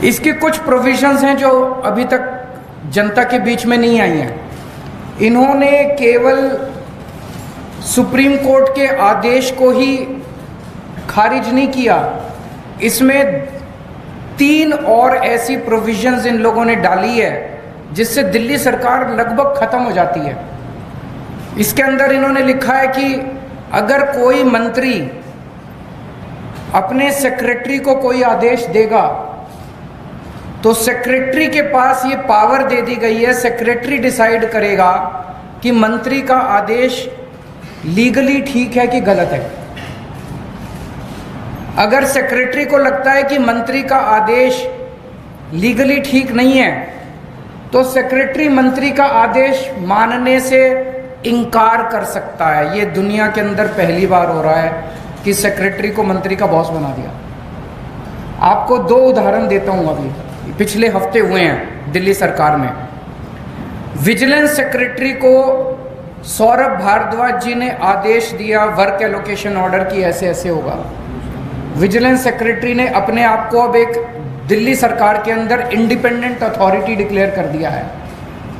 इसकी कुछ प्रोविजंस हैं जो अभी तक जनता के बीच में नहीं आई हैं। इन्होंने केवल सुप्रीम कोर्ट के आदेश को ही खारिज नहीं किया, इसमें 3 और ऐसी प्रोविजंस इन लोगों ने डाली है जिससे दिल्ली सरकार लगभग खत्म हो जाती है। इसके अंदर इन्होंने लिखा है कि अगर कोई मंत्री अपने सेक्रेटरी को कोई आदेश देगा तो सेक्रेटरी के पास ये पावर दे दी गई है, सेक्रेटरी डिसाइड करेगा कि मंत्री का आदेश लीगली ठीक है कि गलत है। अगर सेक्रेटरी को लगता है कि मंत्री का आदेश लीगली ठीक नहीं है तो सेक्रेटरी मंत्री का आदेश मानने से इनकार कर सकता है। ये दुनिया के अंदर पहली बार हो रहा है कि सेक्रेटरी को मंत्री का बॉस बना दिया। आपको 2 उदाहरण देता हूं, अभी पिछले हफ्ते हुए हैं दिल्ली सरकार में। विजिलेंस सेक्रेटरी को सौरभ भारद्वाज जी ने आदेश दिया वर्क एलोकेशन ऑर्डर की ऐसे ऐसे होगा। विजिलेंस सेक्रेटरी ने अपने आप को अब एक दिल्ली सरकार के अंदर इंडिपेंडेंट अथॉरिटी डिक्लेयर कर दिया है।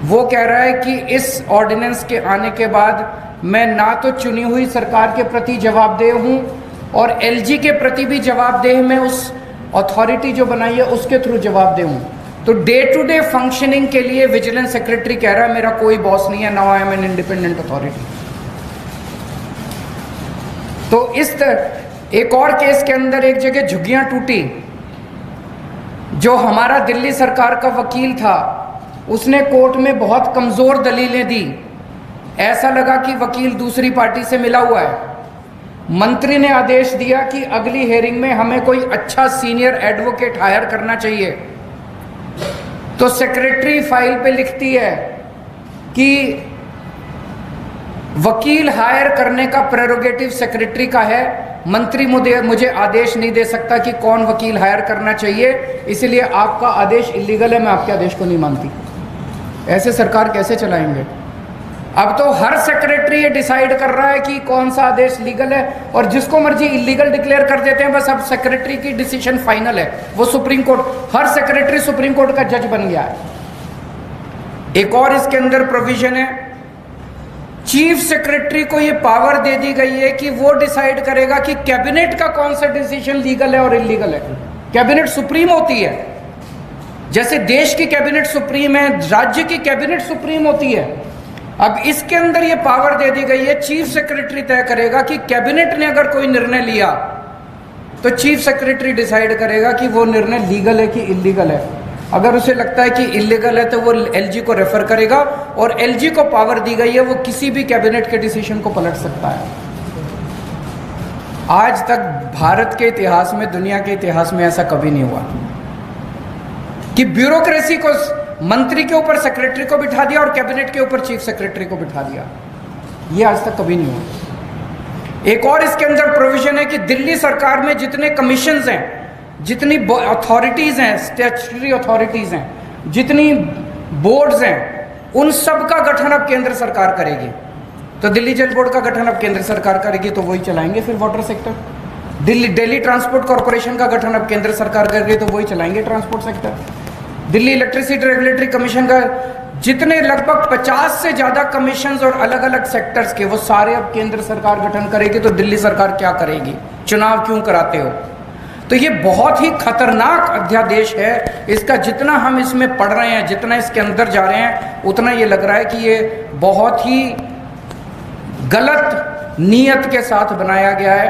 वो कह रहा है कि इस ऑर्डिनेंस के आने के बाद मैं ना तो चुनी हुई सरकार के प्रति जवाबदेह हूँ और एलजी के प्रति भी जवाबदेह, मैं उस अथॉरिटी जो बनाई है उसके थ्रू जवाबदेह हूँ। तो डे टू डे फंक्शनिंग के लिए विजिलेंस सेक्रेटरी कह रहा है मेरा कोई बॉस नहीं है, now I am an independent authority. तो इस तरह एक और केस के अंदर एक जगह झुग्गियां टूटी। जो हमारा दिल्ली सरकार का वकील था उसने कोर्ट में बहुत कमजोर दलीलें दी। ऐसा लगा कि वकील दूसरी पार्टी से मिला हुआ है। मंत्री ने आदेश दिया कि अगली हेयरिंग में हमें कोई अच्छा सीनियर एडवोकेट हायर करना चाहिए। तो सेक्रेटरी फाइल पे लिखती है कि वकील हायर करने का प्रेरोगेटिव सेक्रेटरी का है, मंत्री मुझे आदेश नहीं दे सकता कि कौन वकील हायर करना चाहिए, इसलिए आपका आदेश इलीगल है, मैं आपके आदेश को नहीं मानती। ऐसे सरकार कैसे चलाएंगे? अब तो हर सेक्रेटरी ये डिसाइड कर रहा है कि कौन सा आदेश लीगल है और जिसको मर्जी इलीगल डिक्लेयर कर देते हैं। बस अब सेक्रेटरी की डिसीजन फाइनल है, वो सुप्रीम कोर्ट, हर सेक्रेटरी सुप्रीम कोर्ट का जज बन गया है। एक और इसके अंदर प्रोविजन है, चीफ सेक्रेटरी को ये पावर दे दी गई है कि वो डिसाइड करेगा कि कैबिनेट का कौन सा डिसीजन लीगल है और इलीगल है। कैबिनेट सुप्रीम होती है, जैसे देश की कैबिनेट सुप्रीम है, राज्य की कैबिनेट सुप्रीम होती है। अब इसके अंदर ये पावर दे दी गई है, चीफ सेक्रेटरी तय करेगा कि कैबिनेट ने अगर कोई निर्णय लिया तो चीफ सेक्रेटरी डिसाइड करेगा कि वो निर्णय लीगल है कि इलीगल है। अगर उसे लगता है कि इलीगल है तो वो एलजी को रेफर करेगा और एलजी को पावर दी गई है, वो किसी भी कैबिनेट के डिसीजन को पलट सकता है। आज तक भारत के इतिहास में, दुनिया के इतिहास में ऐसा कभी नहीं हुआ कि ब्यूरोक्रेसी को मंत्री के ऊपर सेक्रेटरी को बिठा दिया और कैबिनेट के ऊपर चीफ सेक्रेटरी को बिठा दिया। ये आज तक कभी नहीं हुआ। एक और इसके अंदर प्रोविजन है कि दिल्ली सरकार में जितने कमीशंस हैं, जितनी अथॉरिटीज हैं, स्टैट्यूटरी अथॉरिटीज हैं, जितनी बोर्ड्स हैं, उन सब का गठन अब केंद्र सरकार करेगी। तो दिल्ली जल बोर्ड का गठन अब केंद्र सरकार करेगी, तो वही चलाएंगे फिर water sector. Delhi transport corporation का गठन अब केंद्र सरकार करेगी, तो वही चलाएंगे transport sector. Delhi electricity regulatory commission का जितने लगभग 50 से ज्यादा कमीशंस और अलग अलग सेक्टर्स के, वो सारे अब केंद्र सरकार गठन करेगी। तो दिल्ली सरकार क्या करेगी? चुनाव क्यों कराते हो? तो ये बहुत ही खतरनाक अध्यादेश है। इसका जितना हम इसमें पढ़ रहे हैं, जितना इसके अंदर जा रहे हैं, उतना ये लग रहा है कि ये बहुत ही गलत नीयत के साथ बनाया गया है।